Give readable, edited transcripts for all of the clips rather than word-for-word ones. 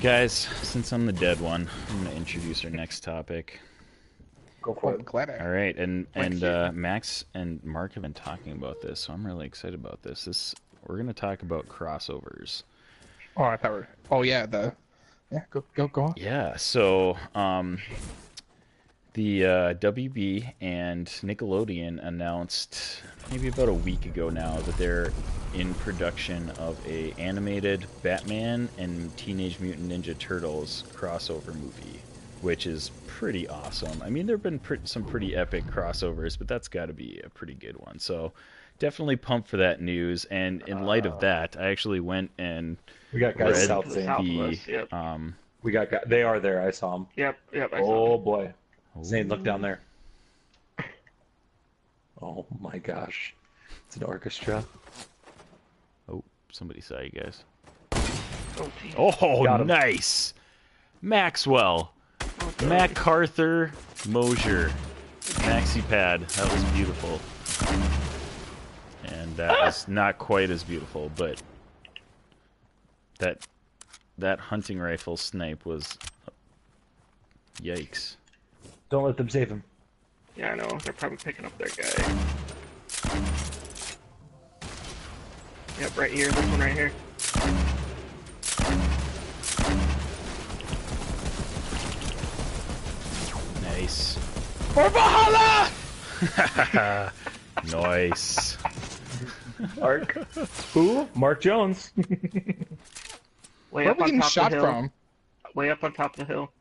Guys, since I'm the dead one, I'm going to introduce our next topic. Go for it. Glad All right, and Max and Mark have been talking about this, so I'm really excited about this. We're going to talk about crossovers. Oh, I thought we were... Oh, yeah, go on. Yeah, so the WB and Nickelodeon announced maybe about a week ago now that they're in production of a animated Batman and Teenage Mutant Ninja Turtles crossover movie, which is pretty awesome. I mean, there have been some pretty epic crossovers, but that's got to be a pretty good one. So definitely pumped for that news. And in light of that, I actually went and We got guys read south Zane. the Yep. We got guys. They are there. I saw them. Yep, I saw Oh it. boy. Zane, look down there. Oh my gosh. It's an orchestra. Oh, somebody saw you guys. Oh, geez. Oh, Got him. nice. Maxwell. Oh, God. MacArthur Mosier. Maxi pad. That was beautiful. And that was not quite as beautiful, but that hunting rifle snipe was yikes. Don't let them save him. Yeah, I know. They're probably picking up their guy. Yep, right here. This one right here. Nice. For Valhalla! Nice. Mark. Who? Mark Jones. Way Where are up we on getting top shot of the hill. from? Way up on top of the hill.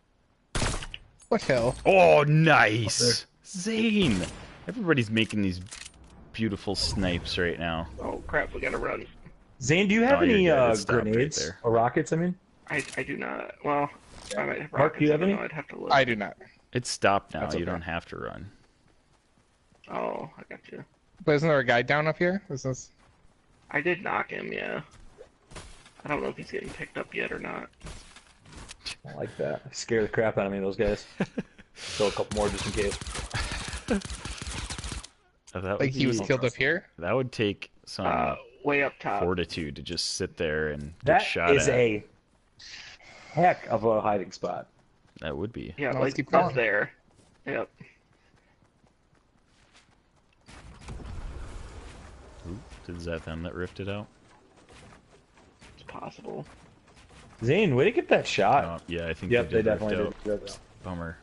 What hill? Oh, nice. Zane. Everybody's making these beautiful snipes right now. Oh crap, we gotta run. Zane, do you have Oh, you're any good. It stopped right grenades there. or rockets? I mean, I do not. Well, I might have Mark, do you rockets, have I don't any? know, I'd have to look. I do not. It's stopped now. That's You okay. don't have to run. Oh, I got you. But isn't there a guy down up here? Is this... I did knock him, yeah. I don't know if he's getting picked up yet or not. I like that. Scare the crap out of me, those guys. Kill a couple more just in case. That would Like he was be- killed up here? That would take some Way up top. fortitude to just sit there and get That shot is at. a heck of a hiding spot. That would be. Yeah, Well, let's like keep up going. there. Yep. Ooh, is that them that ripped it out? It's possible. Zane, way to get that shot. Oh, yeah, I think Yep, they did rift definitely out. did. Bummer.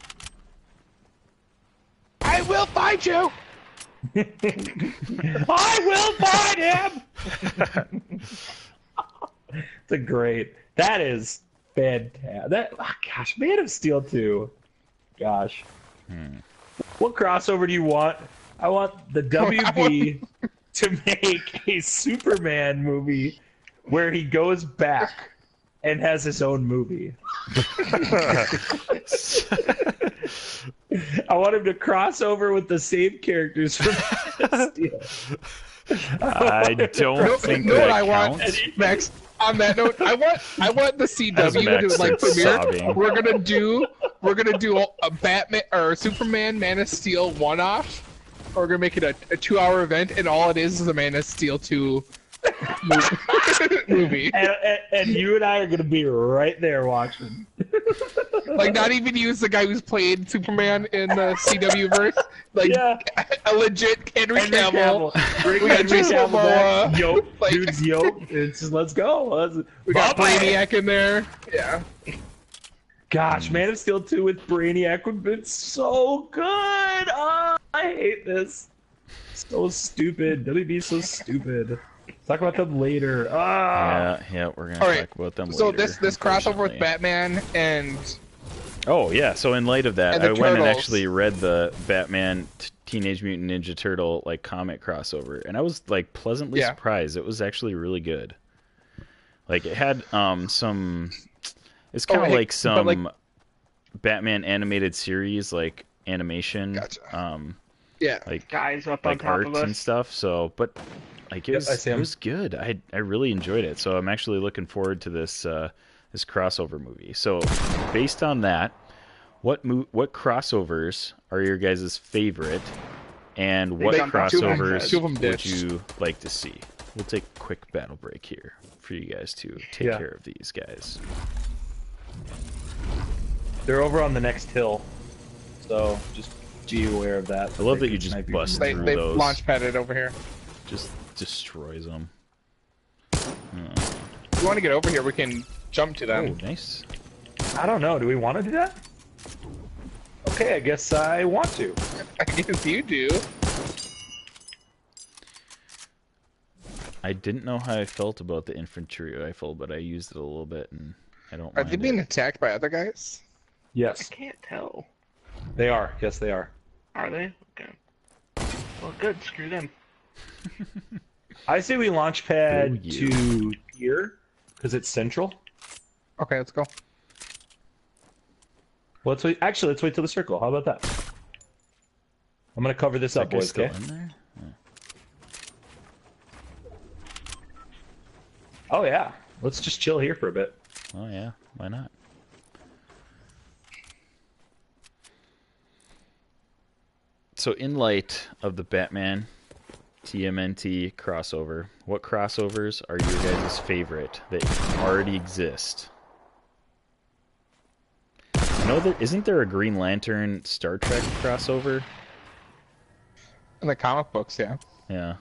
I will find you! I will find him. It's a great. That is fantastic. That gosh, Man of Steel 2. Gosh. What crossover do you want? I want the WB to make a Superman movie where he goes back and has his own movie. I want him to cross over with the same characters from Man of Steel. I don't No, think you know that what I want, counts. Max? On that note, I want the As CW Max to like starts premiere. sobbing. We're gonna do a Batman or Superman Man of Steel one-off. Or we're gonna make it a 2-hour event, and all it is a Man of Steel 2 movie. And you and I are going to be right there watching. Like, not even use the guy who's played Superman in the CW verse. Like, Yeah. a legit Henry Cavill. Bring We got Henry Jason Cavill back. Momoa. Yoked. Like- Dude's yoked. It's just, let's go. We got Bye-bye. Brainiac in there. Yeah. Gosh, Man of Steel 2 with Brainiac would have been so good. Oh, I hate this. So stupid. WB's so stupid. Talk about them later. Ah. Yeah, we're gonna All right, talk about them So later. this crossover with unfortunately. Batman and Oh yeah, so in light of that, And I the went and Turtles. actually read the Batman Teenage Mutant Ninja Turtle like comic crossover, and I was like pleasantly Yeah. surprised. It was actually really good. Like it had some. It's kind of hey, like but, some like- Batman animated series like animation, Gotcha. Yeah. like Guys up on like top art of and us. stuff. So, but like it Yep, was I see it 'em. was good. I really enjoyed it. So I'm actually looking forward to this this crossover movie. So based on that, what crossovers are your guys' favorite, and what Based on top of my crossovers head. Two of 'em would ditched. you like to see? We'll take a quick battle break here for you guys to take Yeah. care of these guys. They're over on the next hill, so just be aware of that. I love They that you can just snipe bust from- through They those. launch padded over here. Just destroys them. If you want to get over here, we can jump to Oh, them. nice. I don't know. Do we want to do that? Okay, I guess I want to. I guess you do. I didn't know how I felt about the infantry rifle, but I used it a little bit, and I don't Are mind they being it. attacked by other guys? I Yes, can't tell. they are. Yes, they are. Are they? Okay. Well, good. Screw them. I say we launch pad Screw you. to here because it's central. Okay, let's go. Well, let's wait. Actually, let's wait till the circle. How about that? I'm gonna cover this Is that up, guy boys. still Okay. in there? Oh yeah. Let's just chill here for a bit. Oh yeah, why not? So in light of the Batman TMNT crossover, what crossovers are your guys' favorite that already exist? I know that isn't there a Green Lantern Star Trek crossover? In the comic books, yeah. Yeah.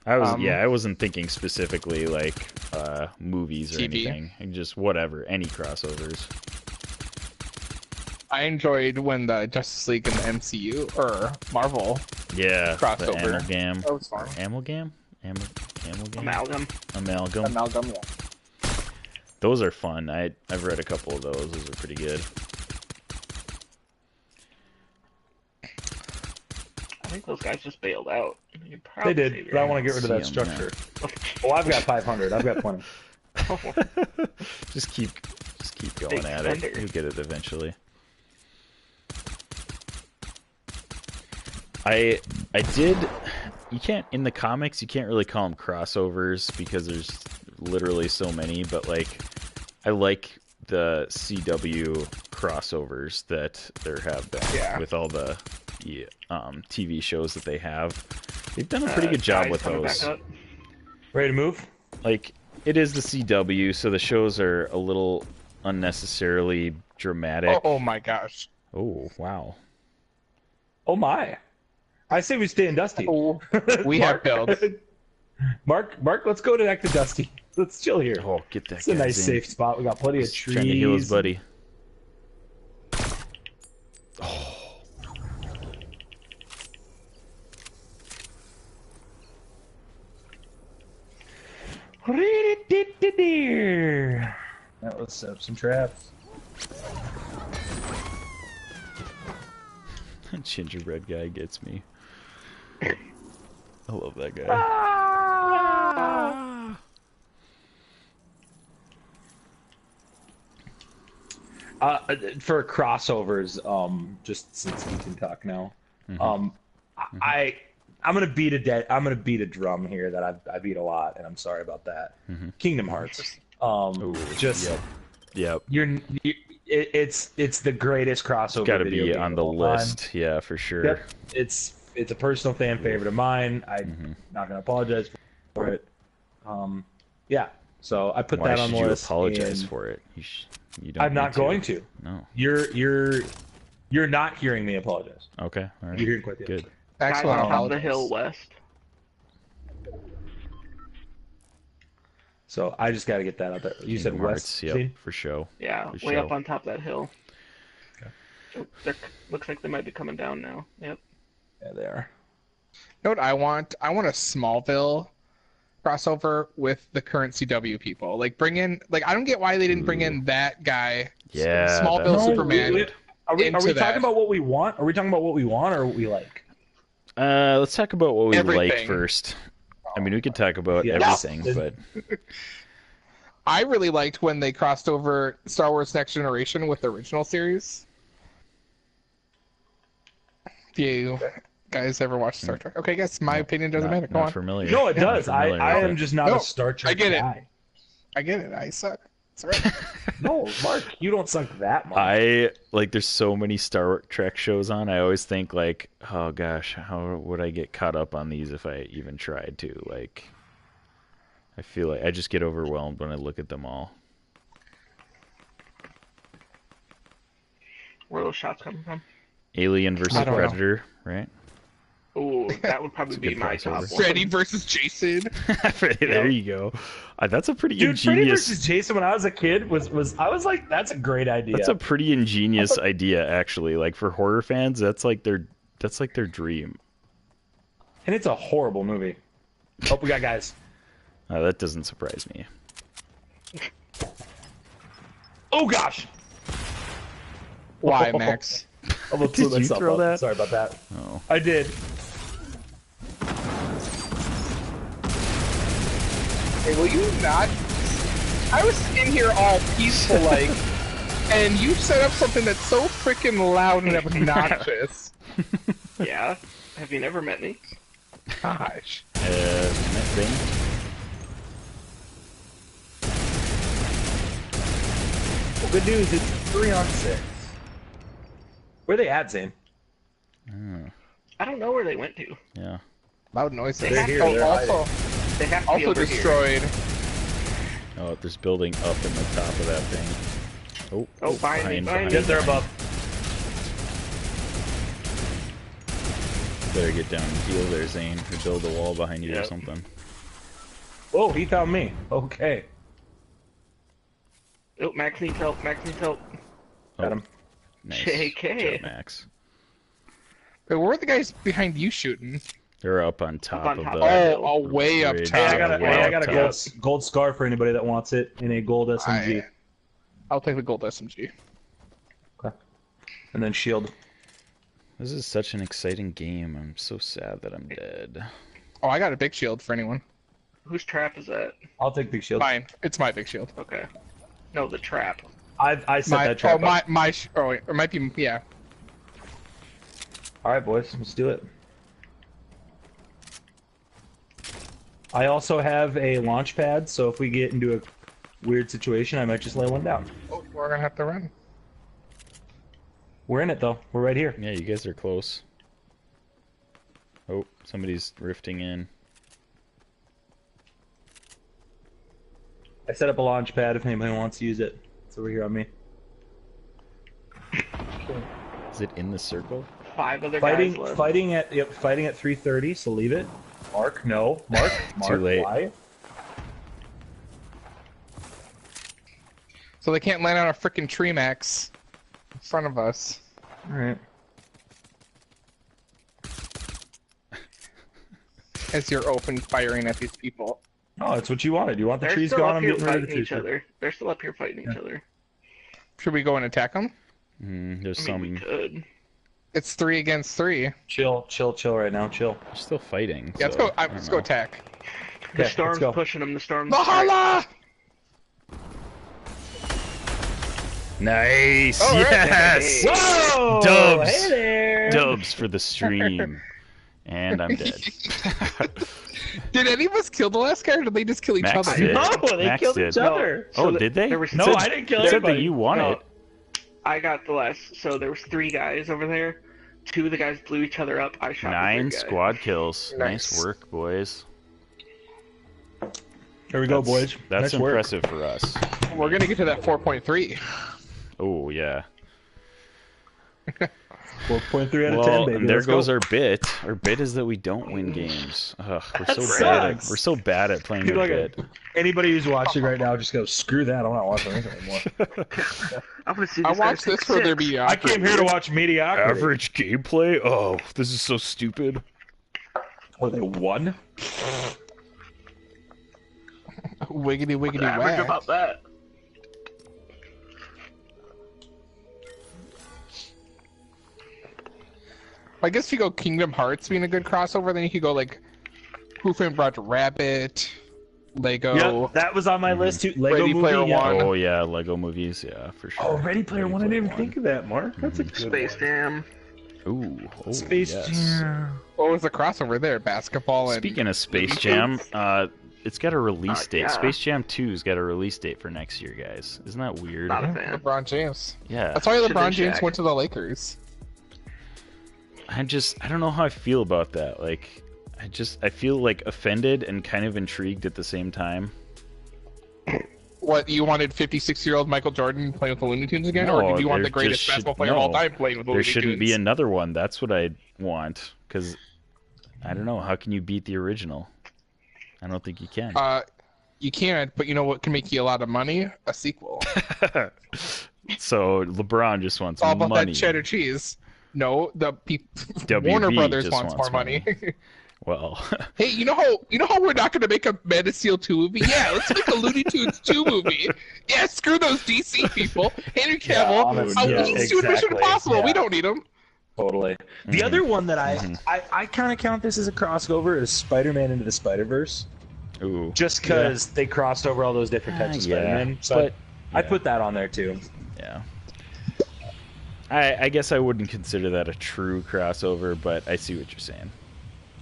I wasn't thinking specifically like movies or TV. anything. Just whatever, any crossovers. I enjoyed when the Justice League and the MCU or Marvel. Yeah, the Crossover. amalgam. That was fun. Amalgam? Amalgam? Amalgam. Amalgam. Amalgam, yeah. Those are fun. I've read a couple of those. Those are pretty good. I think those guys just bailed out. You could They probably did, save but I your want to get rid of that See 'em, yeah. structure. Oh, I've got 500. I've got 20. ass. Just keep going Big at it. spender. You'll get it eventually. I did. You can't in the comics. You can't really call them crossovers because there's literally so many. But like, I like the CW crossovers that there have been Yeah. with all the TV shows that they have. They've done a pretty good job Guys with coming those. back up. Ready to move? Like, it is the CW, so the shows are a little unnecessarily dramatic. Oh my gosh. Oh, wow. Oh my! I say we stay in Dusty. Oh, we have builds. Mark, let's go back to Dusty. Let's chill here. Oh, get that It's a guy nice, in. safe spot. We got plenty of He's trees. trying to heal his buddy. That was set up some traps. Gingerbread guy gets me. I love that guy. For crossovers, just since we can talk now, I'm gonna beat a drum here that I beat a lot, and I'm sorry about that. Kingdom Hearts. Ooh, Just Yep. it's the greatest crossover. Got to video be game on of the all time. list. Yeah, for sure. Yep, it's a personal fan favorite of mine. I'm not gonna apologize for it. Yeah, so I put Why that on should the you list. apologize and for it? You don't I'm not need going to. No. You're not hearing me apologize. Okay. All right. You're hearing quite the Good. opposite. Guys Excellent. on top of the apologies. hill west. So I just got to get that out there. You said Kingdom west. Hearts, yep, see? for show. Yeah, For way up show. on top of that hill. Oh, looks like they might be coming down now. Yep. Yeah, they are. You know what I want? I want a Smallville crossover with the current CW people. Like bring in, like I don't get why they didn't bring in that guy. Yeah, Smallville that- Superman. Are we into talking that. about what we want? Are we talking about what we want or what we like? Let's talk about what we like Everything. first. I mean, we could talk about Yes. everything, but I really liked when they crossed over Star Wars Next Generation with the original series. If you guys ever watched Star Trek? Okay, I guess my opinion doesn't matter. Go not on. familiar. No, it Not does. I familiar with am it. just not No, a Star Trek I get it. guy. I get it. I suck. It's all right. No, Mark, you don't suck that much. I like. There's so many Star Trek shows on. I always think like, oh gosh, how would I get caught up on these if I even tried to? Like, I feel like I just get overwhelmed when I look at them all. Where are those shots coming from? Alien versus I don't know. Predator, right? Ooh, that would probably It's a be good my crossover. top one. Freddy versus Jason. There you go. That's a pretty Dude, Freddy ingenious. vs. Jason when I was a kid was I was like, that's a great idea. That's a pretty ingenious idea, actually. Like for horror fans, that's like their dream. And it's a horrible movie. Oh, we got guys. That doesn't surprise me. Oh gosh. Why, Max? I almost Did blew you myself throw up. that? Sorry about that. Oh, I did. Hey, will you not? I was in here all peaceful like, and you set up something that's so freaking loud and obnoxious. Yeah. Have you never met me? Gosh. that thing. Well, good news, it's 3-on-6. Where they at, Zane? I don't know where they went to. Yeah. Loud noises. They're here, Oh, they're also, They have to be also over destroyed. Oh, there's building up in the top of that thing. Oh, Oh, behind me, behind me. Get there above. Better get down and heal there, Zane, or build a wall behind you or Yep. something. Whoa, he found me. Okay. Oh, Max needs help. Max needs help. Got him. Nice. JK. Good job, Max. Wait, where are the guys behind you shooting? They're up on top on of top the. of Oh, way up bridge. top. Hey, I got a, Wow, hey, I got a top. gold scar for anybody that wants it in a gold SMG. I'll take the gold SMG. Okay. And then shield. This is such an exciting game. I'm so sad that I'm dead. Oh, I got a big shield for anyone. Whose trap is that? I'll take big shield. Fine, it's my big shield. Okay. No, the trap. I set that trap up. Oh, wait, it might be, yeah. All right, boys, let's do it. I also have a launch pad, so if we get into a weird situation, I might just lay one down. Oh, we're gonna have to run. We're in it though. We're right here. Yeah, you guys are close. Oh, somebody's rifting in. I set up a launch pad if anybody wants to use it. It's over here on me. Is it in the circle? 5 other guys left. Fighting at 3:30. So leave it. Mark, no. Mark, Mark. late. Why? So they can't land on a freaking tree, Max. In front of us. All right. As you're open firing at these people. Oh, that's what you wanted. You want the They're trees still gone? up I'm here getting rid of the fighting each trees. other. They're still up here fighting each other. Should we go and attack them? There's I mean, we some. could. It's 3 against 3. Chill right now. Chill. They're still fighting. Yeah, let's so go. I don't Let's go know. attack. The Okay, storm's let's go. pushing them. The storm's. Mahala! Nice. Oh, right. Yes. Whoa! Dubs. Hey there. Dubs for the stream. And I'm dead. Did any of us kill the last guy, or did they just kill each Max other? did. No, they Max killed did. each other. Oh, So did they? there was- No, It said- I didn't kill it said anybody. that you won No. it. I got the last. So there was 3 guys over there. 2 of the guys blew each other up. I shot the 9 third guy. squad kills. Nice. Nice work, boys. Here we go, boys. That's Nice work. impressive for us. We're gonna get to that 4.3. Oh, yeah. 4.3 out of 10, Well, baby. and there Let's goes go. our bit. Our bit is that we don't win games. Ugh, we're so That bad at sucks. we're so bad at playing People our are bit. Anybody who's watching right now, just go, screw that. I'm not watching this anymore. I'm gonna see I this guy watched this take for their 6. mediocrity. I came here to watch mediocrity. Average gameplay? Oh, this is so stupid. What, they won? Wiggity wiggity Average whack. about that. I guess if you go Kingdom Hearts being a good crossover, then you could go like Who Framed Roger Rabbit, Lego. Yep, that was on my list too. Lego Ready movie, Player yeah. One. Oh yeah, Lego movies, yeah, for sure. Oh, Ready Player One. I didn't even Player think of that, Mark. That's a good Space one. Jam. Ooh, oh, Space yes. Jam. What was the crossover there? Basketball and Speaking of Space Jam, it's got a release date. yeah. Space Jam 2's got a release date for next year, guys. Isn't that weird? Not a fan. LeBron James. Yeah. That's why Should've LeBron been James Shaq. went to the Lakers. I don't know how I feel about that. Like, I feel like offended and kind of intrigued at the same time. What, you wanted 56-year-old Michael Jordan playing with the Looney Tunes again, or No, did you want there the greatest just basketball should- player of all no. time playing with the There Looney Tunes? shouldn't be another one. That's what I want. Because, I don't know, how can you beat the original? I don't think you can. You can't, but you know what can make you a lot of money? A sequel. So LeBron just wants It's all about money. that cheddar cheese. No, WB Warner Brothers just wants more money. Well, Hey, you know how we're not gonna make a Man of Steel 2 movie? Yeah, let's make a Looney Tunes 2 movie. Yeah, screw those DC people. Henry Yeah, Cavill, honestly, yeah, he's doing Mission exactly, Impossible. yeah. We don't need him. Totally. The Mhm. other one that Mhm. I kind of count this as a crossover is Spider-Man into the Spider-Verse, ooh. just because they crossed over all those different types of Yeah, Spider-Man. So but I yeah. put that on there too. Yeah. I guess I wouldn't consider that a true crossover, but I see what you're saying.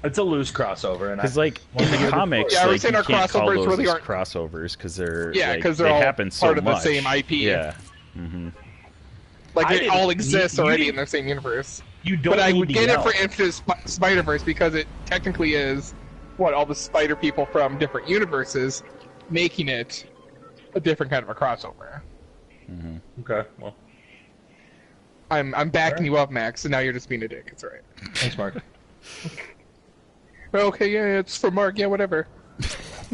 It's a loose crossover, and Because like Well, in the yeah, comics, yeah, we're like, saying you our can't call crossovers those really as aren't- crossovers because they're Yeah, like, 'cause they they're all happen so part of the much. same IP. Yeah. hmm Like I they didn't- all exist you already didn't- in the same universe. you don't. But I need would to get it yell. for Into Spider-Verse because it technically is all the spider people from different universes making it a different kind of a crossover. hmm Okay. Well, I'm backing Alright. you up, Max, and now you're just being a dick. It's alright. thanks, Mark. Okay, yeah, it's for Mark. Yeah, whatever.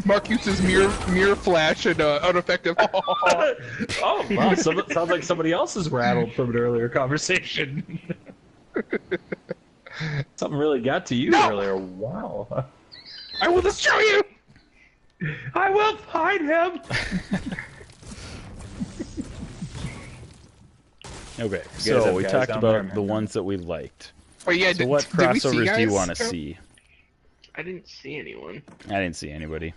Mark uses mirror flash and ineffective. Oh, wow. Sounds like somebody else is rattled from an earlier conversation. Something really got to you No! earlier. Wow. I will destroy you. I will find him. Okay, have so we guys talked down there, about the man. ones that we liked. But yeah, So what did we see crossovers do you guys? want to see? I didn't see anyone. I didn't see anybody.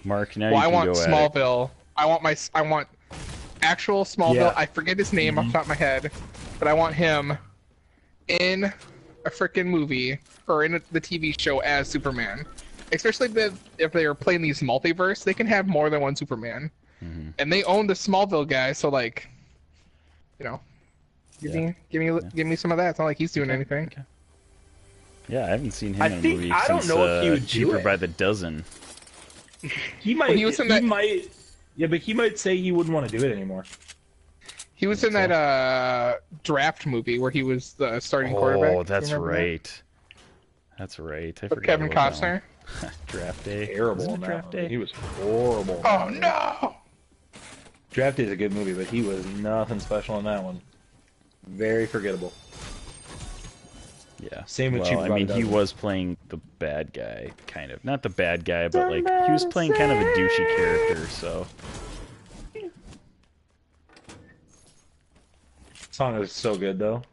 Mark, now Well, you I can want go at it. Smallville. I want actual Smallville. Yeah. I forget his name off the top of my head, but I want him in a freaking movie or in the TV show as Superman. Especially if they are playing these multiverse, they can have more than one Superman, Mhm. and they own the Smallville guy. So like, you know, Yeah. give me some of that. It's not like he's doing anything. Okay. Yeah, I haven't seen him I in a think- movie I don't since know if he would do Cheaper it. by the Dozen. He might. Well, he was in that- might. Yeah, but he might say he wouldn't want to do it anymore. He was in that draft movie where he was the starting quarterback. Oh, Do that's you remember that? right. That's right. I With forgot Kevin about that Costner. one. Draft Day. Terrible Wasn't in it that Draft movie. Day? He was horrible. in Oh that movie. no! Draft Day is a good movie, but he was nothing special in that one. Very forgettable. Yeah. Same with well, Cheaper I by the mean, he Dozen. was playing the bad guy, kind of. Not the bad guy, but like he was playing kind of a douchey character. So Song is so good though.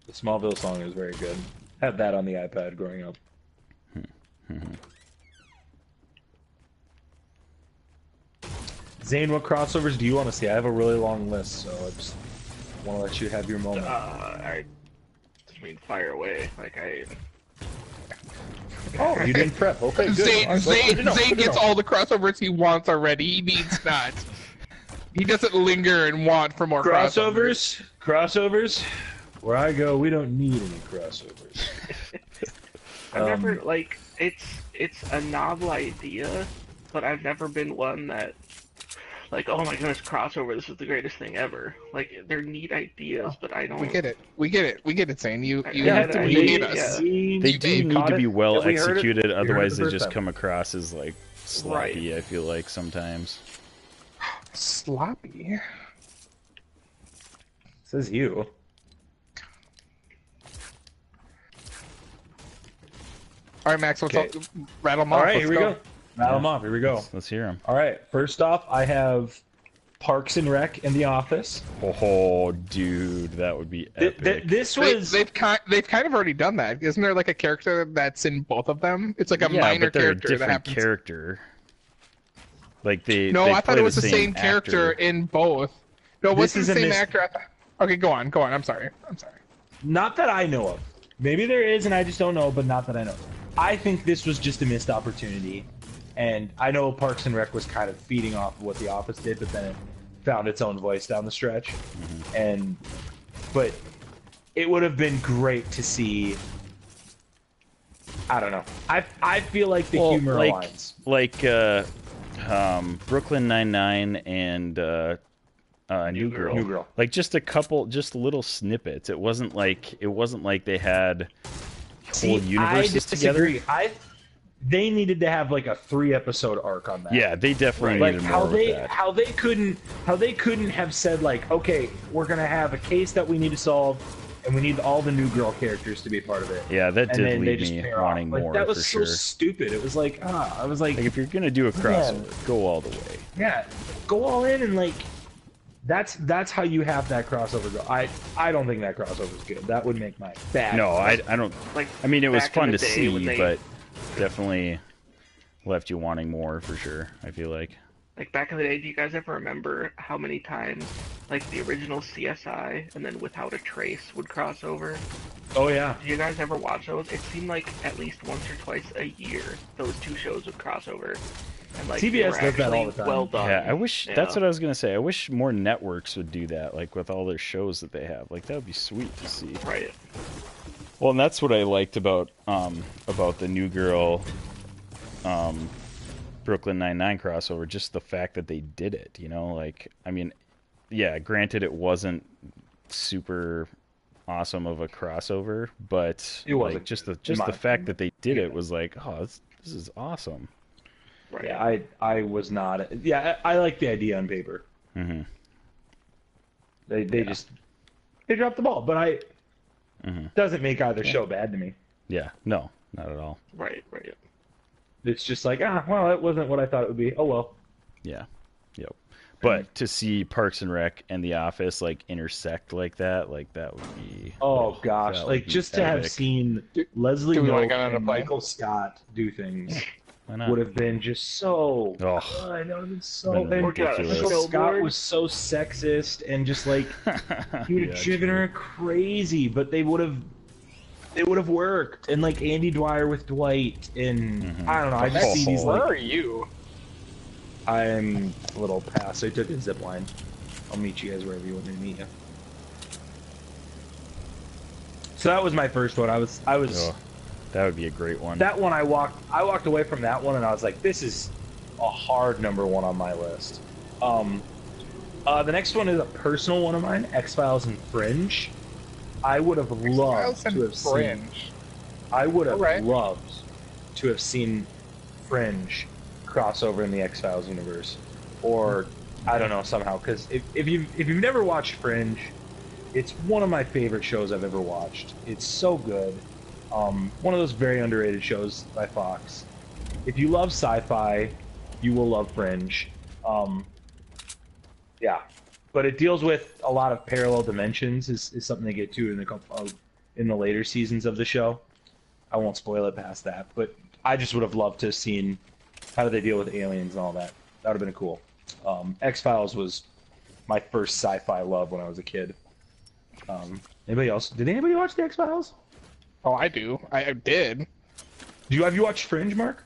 The Smallville song is very good. Had that on the iPad growing up. Zane, what crossovers do you want to see? I have a really long list, so I just want to let you have your moment. I mean, fire away. Like Oh, you didn't prep. Okay, good. Zane, All right, well, good to know, Zane good to gets know. all the crossovers he wants already. He needs not. He doesn't linger and want for more crossovers. Crossovers. Where I go, we don't need any crossovers. I've never like it's a novel idea, but I've never been one that like, oh my goodness, crossover, this is the greatest thing ever. Like they're neat ideas, but I don't. We get it. We get it. We get it, Zane. You Yeah, have to I- need yeah. us. they do You need caught to it? be well Yeah, we heard it. executed, We heard it otherwise the they first just time. come across as like sloppy. I feel like sometimes. Sloppy. Says you. All right, Max. Let's Okay. rattle them off. All right, Let's here we go. Rattle Yeah. them off. Here we go. Let's hear him. All right. First off, I have Parks and Rec and The Office. Oh, dude, that would be epic. This They, was they've kind of already done that. Isn't there like a character that's in both of them? It's like a yeah, minor but they're a character that different happens. character. Like they. No, they I thought play it was the same same character actor. in both. No, it This wasn't is the a same mis- actor. Okay, go on. I'm sorry. not that I know of. Maybe there is, and I just don't know. But not that I know. I think this was just a missed opportunity, and I know Parks and Rec was kind of feeding off of what The Office did, but then it found its own voice down the stretch. But it would have been great to see I don't know. I feel like the Well, humor like, aligns. like Brooklyn Nine-Nine and New Girl. New Girl. Like just a couple, just little snippets. It wasn't like they had whole universes I together. disagree. They needed to have like a 3-episode arc on that. Yeah, they definitely Like needed how more they with that. how they couldn't have said like, okay, we're gonna have a case that we need to solve, and we need all the New Girl characters to be part of it. Yeah, that And did then they leave just me pair off. wanting Like, more that was for so sure. stupid. It was like, I was like, Like if you're gonna do a crossover, go all the way. yeah, go all in and like. That's how you have that crossover go. I don't think that crossover is good. That would make my bad. No, I don't. Like, I mean, it was back in fun the to day when see, they- but definitely left you wanting more for sure. I feel like. Like back in the day, do you guys ever remember how many times like the original CSI and then Without a Trace would cross over? Oh yeah. Did you guys ever watch those? It seemed like at least once or twice a year those two shows would cross over. And like they CBS were does that all actually the time. well done. Yeah, I wish Yeah. that's what I was gonna say. I wish more networks would do that, like with all their shows that they have. Like that would be sweet to see. Right. Well, and that's what I liked about the New Girl, Brooklyn Nine-Nine crossover. Just the fact that they did it. You know, like I mean, yeah, granted it wasn't super awesome of a crossover, but It wasn't, like, just in the my fact that they did it was like, oh, this is awesome. Right. Yeah, I was not. Yeah, I like the idea on paper. Mm-hmm. They just they dropped the ball, but doesn't make either show bad to me. Yeah, no, not at all. Right. Right. It's just like, well, that wasn't what I thought it would be. Oh well. Yeah, yep. But to see Parks and Rec and The Office like intersect like that would be. Oh gosh, that would like be just to have epic. seen Leslie do we wanna Knope get on a and plane? Michael Scott do things Why not? would have been just so. Oh. Good. That would have been so. Been And ridiculous. Michael Scott Snowboard. was so sexist and just like he would have Yeah, driven true. her crazy, but they would have worked. And like Andy Dwyer with Dwight, and I don't know. I just see these Where like are you? I'm a little past. I took a zip line. I'll meet you guys wherever you want me to meet you. So that was my first one. I was Oh, that would be a great one. that one. I walked away from that one, and I was like, this is a hard number one on my list. The next one is a personal one of mine: X-Files and Fringe. I would have loved to have seen. Fringe. I would have Alright. loved to have seen Fringe crossover in the X-Files universe, or I don't know, somehow, because if you've never watched Fringe, it's one of my favorite shows I've ever watched. It's so good. One of those very underrated shows by Fox. If you love sci-fi, you will love Fringe. Yeah, but it deals with a lot of parallel dimensions. Is something they get to in the later seasons of the show. I won't spoil it past that, but I just would have loved to have seen how do they deal with aliens and all that. That would have been cool. X-Files was my first sci-fi love when I was a kid. Anybody else? Did anybody watch the X-Files? Oh, I do. I did. Have you watched Fringe, Mark?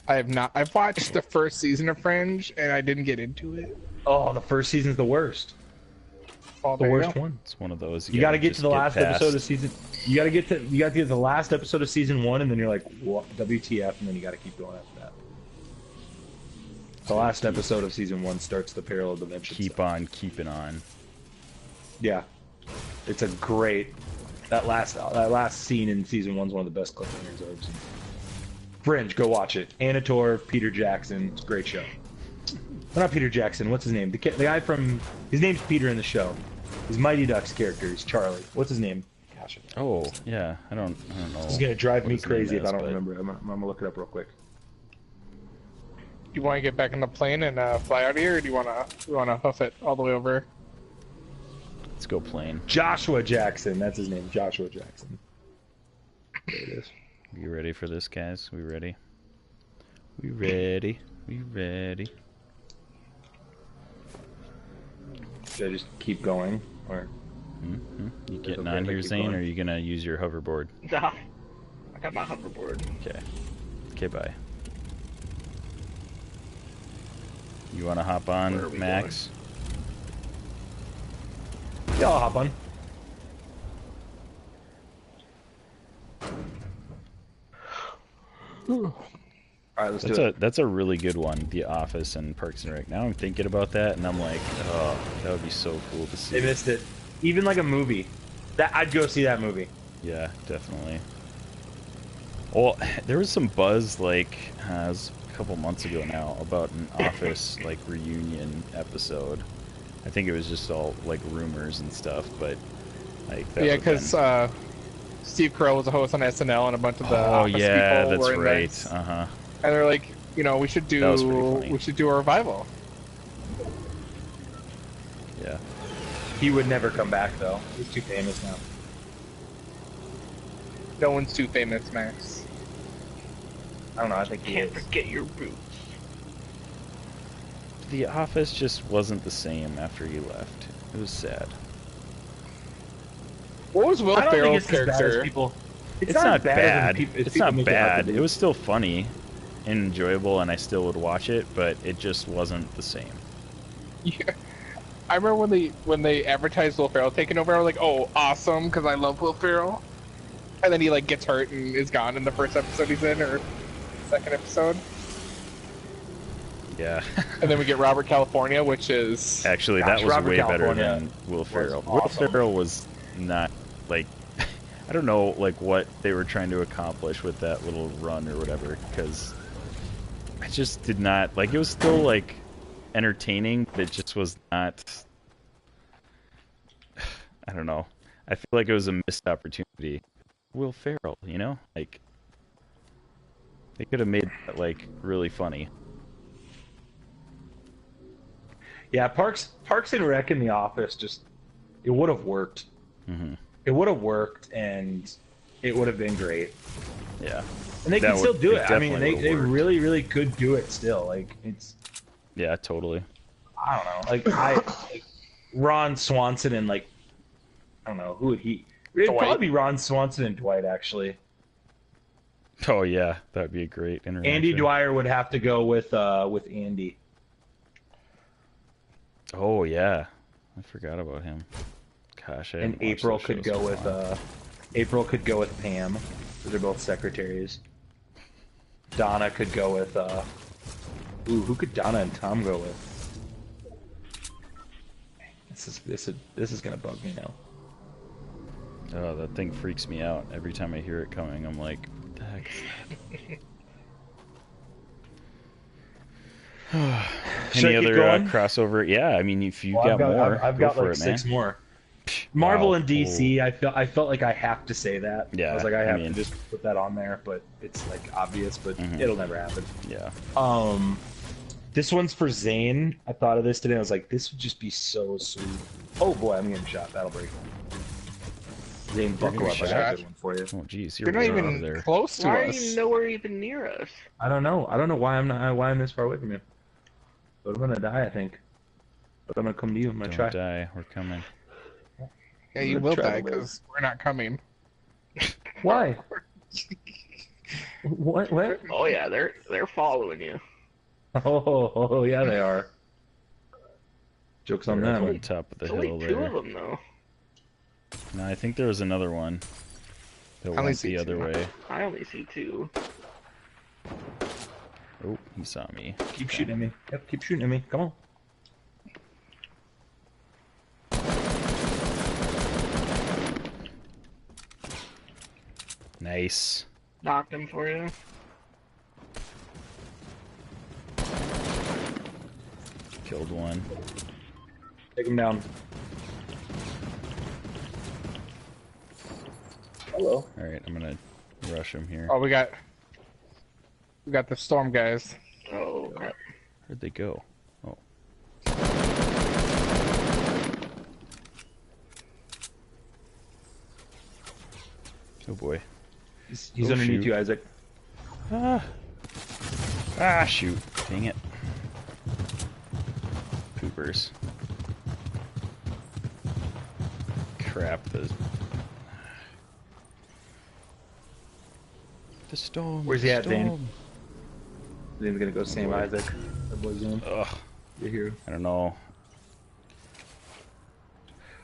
I have not. I've watched the first season of Fringe, and I didn't get into it. Oh, the first season's the worst. Oh, The there you worst go. one. It's one of those. You got to get to just the last past. episode of season. You got to get to the last episode of season 1, and then you're like, what? WTF? And then you got to keep going after that. The last episode of season 1 starts the parallel dimension. Keep stuff. on keeping on. Yeah, it's a great. That last scene in season 1 is one of the best cliffhangers I've ever seen. Fringe, go watch it. Anna Torv, Peter Jackson. It's a great show. Well, not Peter Jackson. What's his name? The guy from. His name's Peter in the show. His Mighty Ducks character is Charlie. What's his name? Gosh, Oh yeah, I don't know. it's gonna drive me what his name crazy if I is, don't but- remember. I'm gonna look it up real quick. You want to get back on the plane and fly out of here, or do you want to hoof it all the way over? Let's go plane. Joshua Jackson. That's his name. Joshua Jackson. There it is. You ready for this, guys? We ready? We ready? We ready? Should I just keep going, or Mm-hmm. You getting okay on if I here, keep Zane, going? or are you gonna use your hoverboard? Nah, I got my hoverboard. Okay. Okay, bye. You wanna hop Where are on, we Max? yeah, I'll hop on. All right, let's do it. That's a really good one. The Office and Parks and Rec. Now I'm thinking about that, and I'm like, oh, that would be so cool to see. They missed it. Even like a movie. That I'd go see that movie. Yeah, definitely. Well, there was some buzz like it was a couple months ago now about an Office like reunion episode. I think it was just all like rumors and stuff, but like that Yeah, would've been- because Steve Carell was a host on SNL, and a bunch of the oh Office yeah, people that's were in right. there. And they're like, you know, we should That was pretty funny. do a revival. Yeah. He would never come back though. He's too famous now. No one's too famous, Max. I don't know. I think he Can't is. forget your roots. The Office just wasn't the same after he left. It was sad. What was Will I don't think Ferrell's it's as bad as character? people. It's not bad. as It's people not make it out to bad. be. It was still funny and enjoyable, and I still would watch it, but it just wasn't the same. Yeah. I remember when they advertised Will Ferrell taking over, I was like, oh, awesome, because I love Will Ferrell. And then he like gets hurt and is gone in the first episode he's in, or second episode. Yeah. And then we get Robert California, which is Actually, Gosh, that was Robert way better California than Will Ferrell. awesome. Will Ferrell was not, like... I don't know, like, what they were trying to accomplish with that little run or whatever, because I just did not... Like, it was still, like, entertaining, but it just was not... I don't know. I feel like it was a missed opportunity. Will Ferrell, you know? Like, they could have made that, like, really funny. Yeah, Parks and Rec in The Office just it would have worked. Hmm. It would have worked, and it would have been great. Yeah. And they That can still would- do it it. I mean, definitely they would've worked. really, really could do it still. Like it's Yeah, totally. I don't know. Like Ron Swanson and like I don't know who would he. It'd Dwight. probably be Ron Swanson and Dwight actually. Oh, yeah. That would be a great interaction. Andy Dwyer would have to go with Andy. Oh, yeah. I forgot about him. Gosh, I And haven't watched April those could shows go in a with while. April could go with Pam. 'Cause they're both secretaries. Donna could go with who could Donna and Tom go with? This is gonna bug me now. Oh, that thing freaks me out. Every time I hear it coming, I'm like, what the heck is that? Should I Any keep other going? crossover? Yeah, I mean, if you Well, got more, I've go got for like it, man. 6 more. Marvel Wow, and DC. I felt like I have to say that. Yeah, I was like I I have mean- to just put that on there, but it's like obvious, but Mhm. it'll never happen. Yeah. This one's for Zane. I thought of this today. I was like, this would just be so sweet. Oh boy, I'm getting shot. That'll break. Zane, buckle up. I got a good one for you. Oh, jeez, You're you're not way over even there. close to Why are us. you nowhere even near us? I don't know. Why I'm this far away from you. But I'm gonna die, I think. But I'm gonna come to you. I'm gonna Don't try. die. We're coming. Yeah, you I'm will gonna try die to live. because we're not coming. Why? What? What? Oh yeah, they're following you. Oh, yeah, they are. Jokes on They're up them. on top of the There's only hill 2 there. of them though. No, I think there was another one that I only went see the other 2. way. I only see 2. Oh, he saw me. Keep shooting at me. Yep, keep shooting at me. Come on. Nice. Knocked him for you. Killed one. Take him down. Hello. All right, I'm gonna rush him here. Oh, we got the storm guys. Oh crap. Where'd they go? Oh, oh boy. He's Oh, underneath shoot. you, Isaac. Ah. Ah, shoot. Dang it. Poopers. Crap, the storm. Where's he at, Zane? storm. Zane's gonna go save Isaac. That boy Zane. Ugh, You're here. I don't know.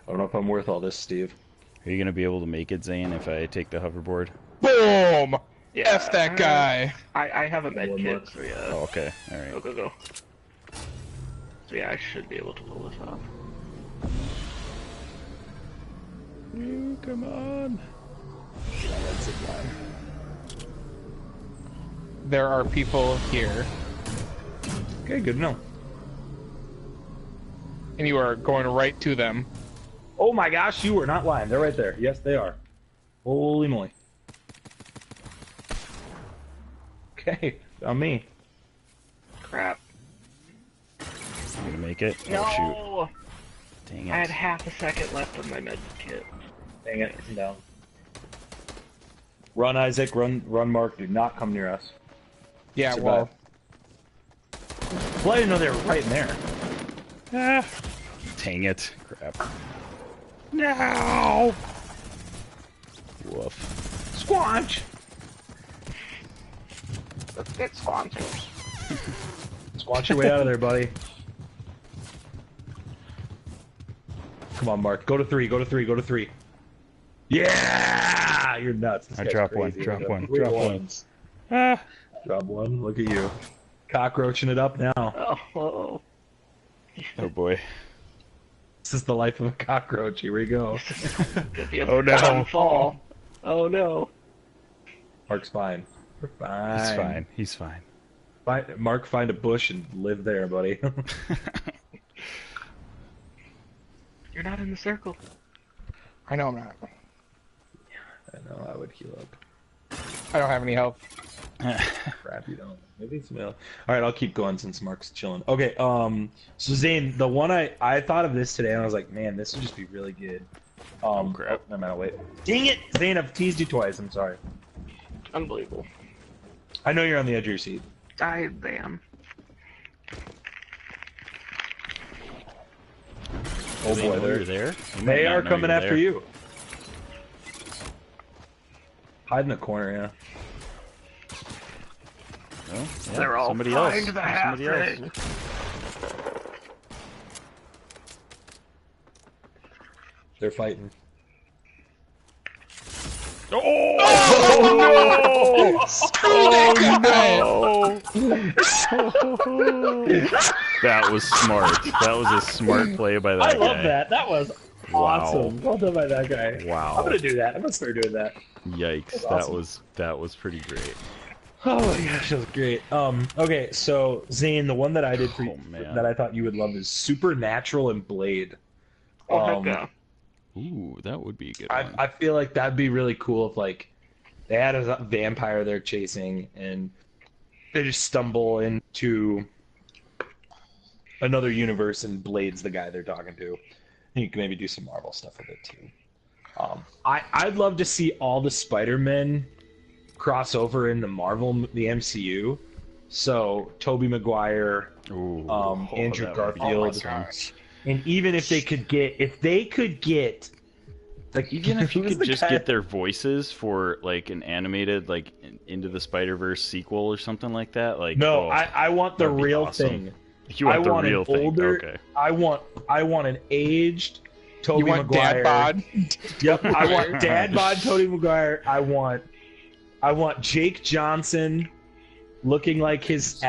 I don't know if I'm worth all this, Steve. Are you gonna be able to make it, Zane, if I take the hoverboard? Boom! Yeah. F that guy. I have a med One kit, more. so yeah. Oh, okay. All right. Go. So yeah, I should be able to pull this off. Ooh, come on. There are people here, Okay, good to know. and you are going right to them. Oh my gosh, you were not lying. They're right there. Yes, they are. Holy moly. Okay, on me. Crap. I'm gonna make it. No! Oh shoot. Dang it. I had half a second left on my med kit. Dang it, I'm down. Run, Isaac. Run, Mark. Do not come near us. Yeah, Survive. Well, I didn't know they were right in there. Ah. Dang it. Crap. No! Woof. Squanch! Let's get sponsors. Squanch your way out of there, buddy. Come on, Mark. Go to 3. Go to 3. Go to 3. Yeah! You're nuts. This I guy's dropped one, crazy. drop We got one, 3 drop one. ones. Ah. Drop one. Look at you. Cockroaching it up now. Oh. Oh boy. This is the life of a cockroach. Here we go. Could be a Oh, no. fun fall. Oh no. Mark's fine. We're fine. He's fine. He's fine. Mark, find a bush and live there, buddy. You're not in the circle. I know I'm not. I know, I would heal up. I don't have any health. Crap, you don't. Maybe it's melee. Alright, I'll keep going since Mark's chilling. Okay, so Zane, the one I thought of this today and I was like, man, this would just be really good. crap. Oh, no, wait. Dang it! Zane, I've teased you twice, I'm sorry. Unbelievable. I know you're on the edge of your seat. I am. Oh They boy, know they're you're there. They are coming after you. Hide in the corner, yeah. No? Yeah, They're all somebody trying else. to the half Somebody else. thing. They're fighting. Oh, Oh, no! That was smart. That was a smart play by that I guy. love that. That was Wow. awesome. Well done by that guy. Wow. I'm gonna do that. I'm gonna start doing that. Yikes! That's That awesome. was pretty great. Oh my gosh, that was great. Okay, so Zane, the one that I did for Oh, man. that I thought you would love is Supernatural and Blade. Oh, heck yeah. Ooh, that would be a good I one. I feel like that'd be really cool if like they had a vampire they're chasing and they just stumble into another universe and Blade's the guy they're talking to. And you can maybe do some Marvel stuff with it too. I'd love to see all the Spider-Men cross over in the MCU. So Tobey Maguire, Ooh, Andrew that would be Garfield. awesome. and even if they could get, like Even if who you was could the just guy- get their voices for like an animated like Into the Spider-Verse sequel or something like that, like No, oh, I want the that'd be real awesome. thing. you want I the want real an thing. older. Okay. I want an aged Tobey you want Maguire. dad bod? Yep. I want dad bod Tobey Maguire. I want Jake Johnson looking like his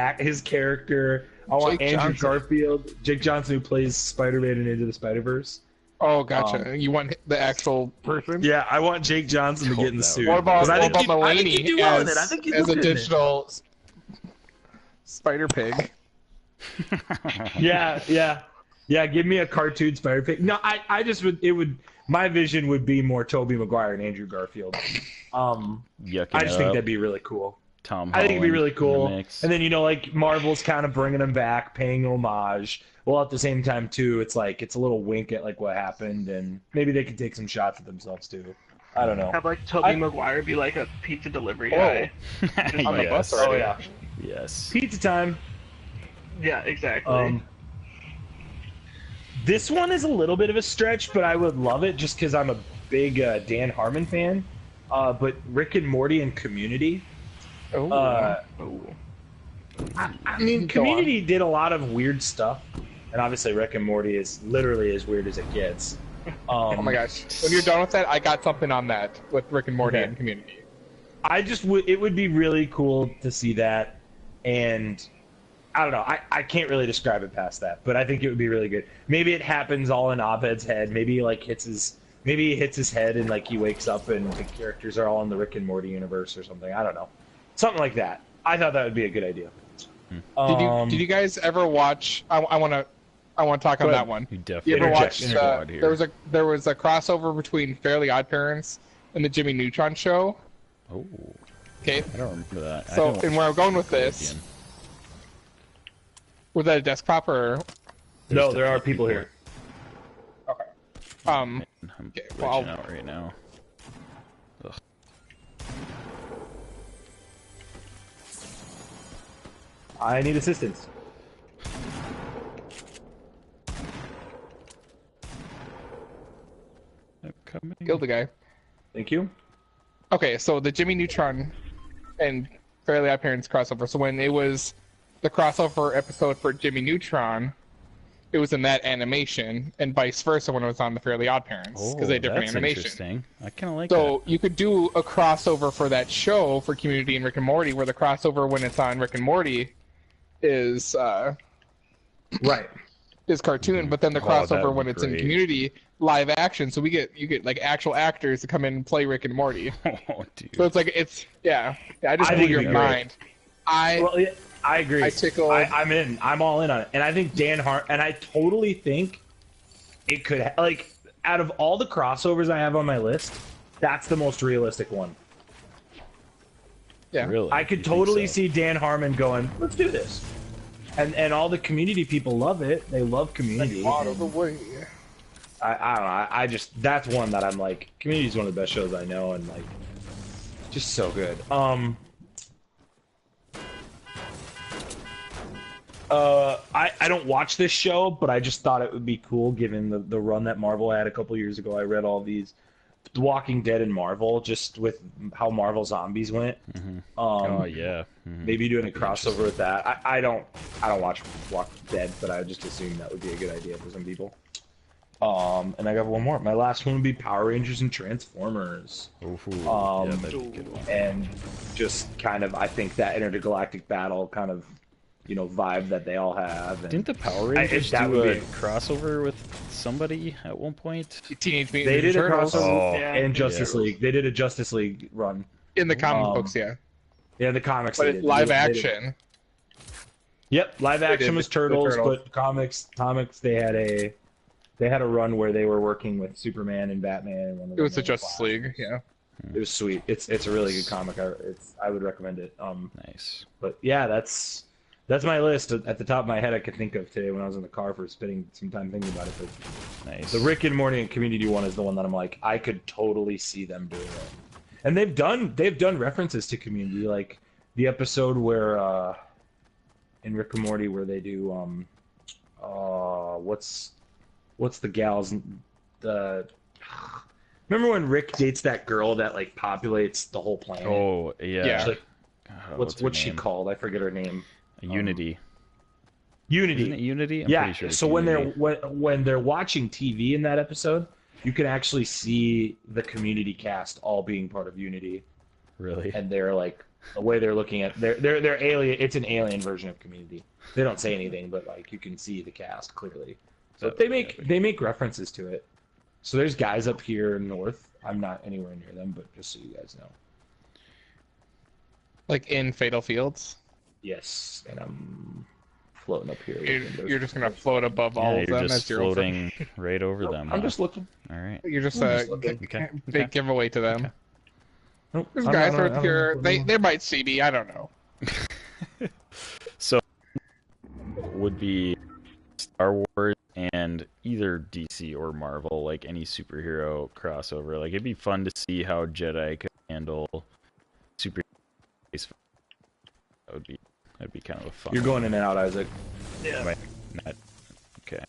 character. I want Jake Andrew Johnson. Garfield, Jake Johnson who plays Spider-Man in Into the Spider-Verse. Oh, gotcha. You want the actual person? Yeah, I want Jake Johnson to get in the That suit. What about, 'Cause I what think about I think he'd do Mulaney well as, in it. I think he'd as look a good in it. digital Spider Pig? Yeah. Give me a cartoon Spider-Pig. No, I just would. It would. My vision would be more Tobey Maguire and Andrew Garfield. Yucking I just it think up. that'd be really cool. Tom I think it'd be Holland really in the cool. mix. And then like Marvel's kind of bringing them back, paying homage. Well, at the same time too, it's like it's a little wink at like what happened, and maybe they could take some shots at themselves too. I don't know. Have like Tobey Maguire be like a pizza delivery Oh. guy. Just on the like- bus Oh already. yeah, Yes. pizza time. Yeah, exactly. This one is a little bit of a stretch, but I would love it just because I'm a big Dan Harmon fan. But Rick and Morty and Community. Oh, I mean, Go Community did a lot of weird stuff, and obviously Rick and Morty is literally as weird as it gets. oh my gosh. When you're done with that, I got something on that with Rick and Morty Okay. and Community. I just would. It would be really cool to see that, and I don't know. I can't really describe it past that, but I think it would be really good. Maybe it happens all in Abed's head. Maybe he hits his head and like he wakes up and the characters are all in the Rick and Morty universe or something. I don't know, something like that. I thought that would be a good idea. Did you guys ever watch? I want to talk on that one. You You definitely ever watched? squad here. There was a crossover between Fairly Odd Parents and the Jimmy Neutron Show. Oh, Okay, I don't remember that. so and where I'm going with this, was that a desktop or? No, there are people here. Okay. I'm Okay, glitching well, out right now. Ugh. I need assistance. I'm coming. killed the guy. Thank you. Okay, so the Jimmy Neutron and Fairly Odd Parents crossover. So when it was the crossover episode for Jimmy Neutron, it was in that animation, and vice versa when it was on the Fairly Odd Parents because they had different that's animation. Interesting. I kind of like So you could do a crossover for that show for Community and Rick and Morty, where the crossover when it's on Rick and Morty is Right. cartoon, but then the Oh, that crossover would when be it's in great. Community live action. So you get like actual actors to come in and play Rick and Morty. that. Oh, dude. So it's like I just I blew think your it'd be great. mind. Well, yeah, I agree. I tickled- I'm in. I'm all in on it. And I think and I totally think it could like out of all the crossovers I have on my list, that's the most realistic one. Yeah. Really? I You could think totally so? see Dan Harmon going, "Let's do this," and all the Community people love it. They love Community. Out of the way. I don't know. I just that's one that I'm like, Community is one of the best shows I know, and like, just so good. I don't watch this show, but I just thought it would be cool given the run that Marvel had a couple years ago. I read all these The Walking Dead and Marvel, just with how Marvel Zombies went. Oh yeah. Maybe doing a crossover with that. I don't watch Walking Dead, but I just assumed that would be a good idea for some people. And I got one more. My last one would be Power Rangers and Transformers. Ooh, Um, yeah, that'd be a good one. And just kind of, I think that intergalactic battle kind of, vibe that they all have. And Didn't the Power Rangers that do would a be- crossover with somebody at one point? Teenage Mutant They Ninja did a Turtles crossover Oh, Yeah. and Justice Yeah. League. They did a Justice League run. in the comic Um, books, yeah, Yeah, the comics. but they it's did. live They did. action. Yep, live action did was the Turtles, Turtles. but comics they had a run where they were working with Superman and Batman. And one of It was them the was Justice Flash. League, yeah. It was sweet. It's a really good comic. I would recommend it. Nice. But yeah, that's my list at the top of my head. I could think of today when I was in the car for spending some time thinking about it. But Nice. the Rick and Morty and Community one is the one that I'm like, I could totally see them doing it. And they've done references to Community, like the episode where in Rick and Morty where they do what's the gal's the remember when Rick dates that girl that like populates the whole planet? Oh yeah. Yeah. She's like, What's her what's she name? called? I forget her name. Unity. Unity. Isn't it Unity? I'm Yeah. pretty sure it's So when Unity. when they're watching TV in that episode, you can actually see the Community cast all being part of Unity, Really? and they're like the way they're looking at they're alien. It's an alien version of Community. They don't say anything, but like you can see the cast clearly. So That would be epic. they make references to it. So there's guys up here north. I'm not anywhere near them, but just so you guys know. Like in Fatal Fields. Yes, and I'm floating up here. You're just gonna float above all Yeah, of you're them just as your floating right over them. I'm huh? just looking. All right. You're just I'm a just looking. Okay. big giveaway to them. Nope, There's I'm guys not- right I'm here. not- They might see me. I don't know. So would be Star Wars and either DC or Marvel, like any superhero crossover. Like it'd be fun to see how Jedi could handle super. That'd be kind of a fun. You're going in and out, Isaac. Might not- Okay.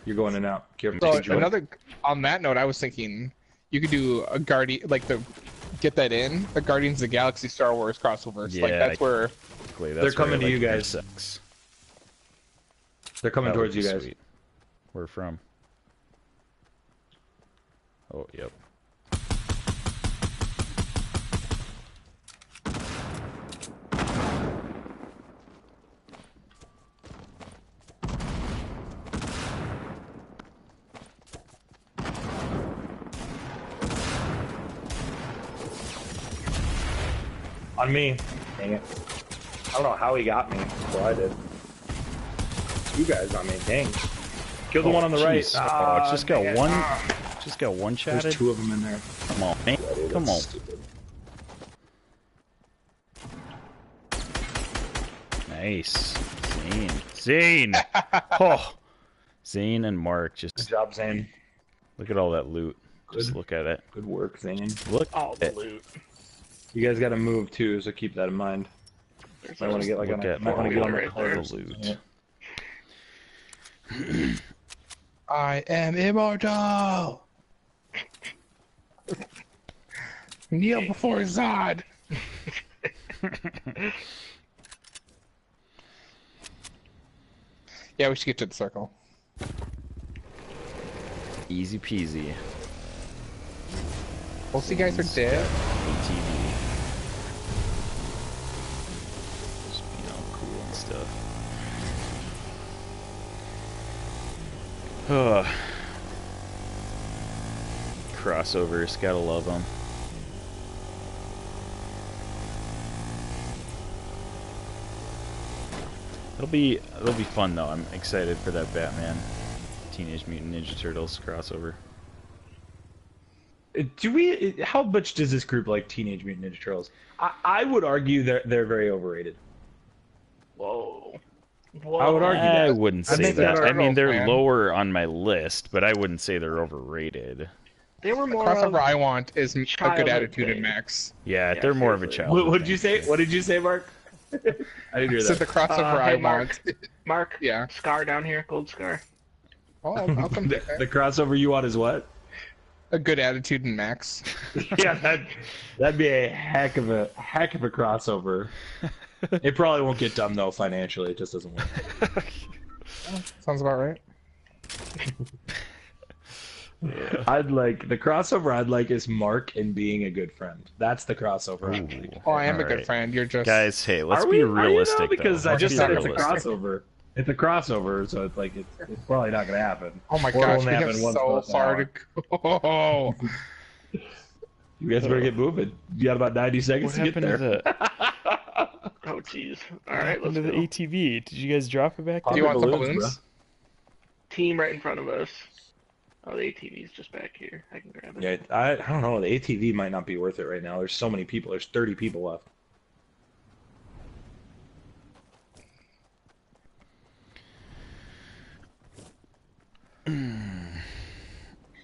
You're going in and out. Careful. So Enjoy. another on that note, I was thinking you could do a Guardian get that in the Guardians of the Galaxy Star Wars crossovers. Like Yeah, that's where Basically, They're that's coming where, to you like, guys. intersects. They're coming That would towards you be guys. sweet. Where from? Oh, yep. On me. Dang it. I don't know how he got me. So I did. You guys on me. Dang. Kill the one on the right. Jeez. Oh, it's just got dang it. one. Just got one shot. There's two of them in there. Come on, man. Yeah, dude, Come that's on. stupid. Nice. Zane. Oh. Zane and Mark Good just job, Zane. look at all that loot. Just Good. look at it. Good work, Zane. Look All at the it. loot. You guys got to move too, so keep that in mind. There's I want to get like Look on. at Might want to get on the right there. cars. Loot. Yeah. I am immortal. Kneel before Zod. Yeah, we should get to the circle. Easy peasy. Most of you guys are dead. ATV. Just being all cool and stuff. Crossovers, gotta love them. It'll be fun though. I'm excited for that Batman Teenage Mutant Ninja Turtles crossover. Do we? How much does this group like Teenage Mutant Ninja Turtles? I would argue they're very overrated. Whoa. Whoa. I would argue I that. wouldn't I say think that. they're I mean, they're Turtles, man. lower on my list, but I wouldn't say they're overrated. They were The more crossover of, I want is a good childhood attitude in thing. Max. Yeah, Yeah, they're more of a seriously. child. What did you say? What did you say, Mark? I didn't hear So that. the crossover Hey, I Mark. want. Mark. Yeah. Scar down here. Gold Scar. Oh, I'll come The, take that. the crossover you want is what? A good attitude in Max. Yeah, that'd be a heck of a crossover. It probably won't get done though financially. It just doesn't work. Sounds about right. I'd like the crossover. I'd like is Mark and being a good friend. That's the crossover. I'd like. Oh, I am a Alright. good friend. You're just Guys, hey, let's Are be we? realistic. Are you though? Because though. I Let's just be said it's a realistic. crossover. It's a crossover, so it's like it's probably not gonna happen. Oh my Or gosh, it'll we have happen once so once an far hour. to go. You guys better get moving. You got about 90 seconds What to get happened there. to the Oh, jeez. All what right, happened let's to the go. ATV? Did you guys drop it back Do there? you want some balloons, balloons? Team right in front of us. Oh, the ATV's just back here. I can grab it. Yeah, I don't know. The ATV might not be worth it right now. There's so many people. There's 30 people left.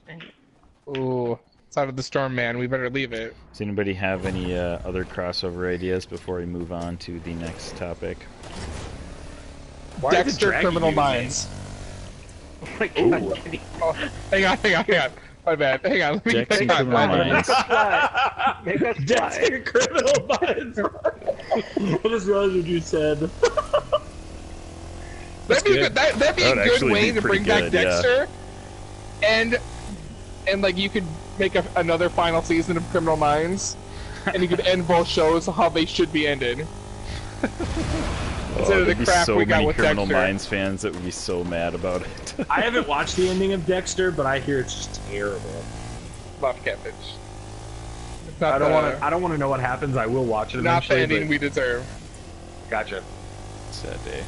Dang it. Ooh, it's out of the storm, man. We better leave it. Does anybody have any other crossover ideas before we move on to the next topic? Why is it Dexter dragging Criminal you, man? Minds. Oh my God. Ooh. Oh, hang on. My bad. Hang on. Let me Jackson hang on. Criminal Let me- Minds. Make us fly. Dexter Criminal Minds. What is wrong with you said? That'd be, good. that'd be That would a good actually way be to pretty bring back good, yeah. Dexter, and like you could make another final season of Criminal Minds, and you could end both shows how they should be ended. Instead of the there'd be crap so we got many with Criminal Dexter. Minds fans that would be so mad about it. I haven't watched the ending of Dexter, but I hear it's just terrible. Love Catfish. It's not I don't the- want to. I don't want to know what happens. I will watch it Not the eventually. ending we deserve. Gotcha. Sad day.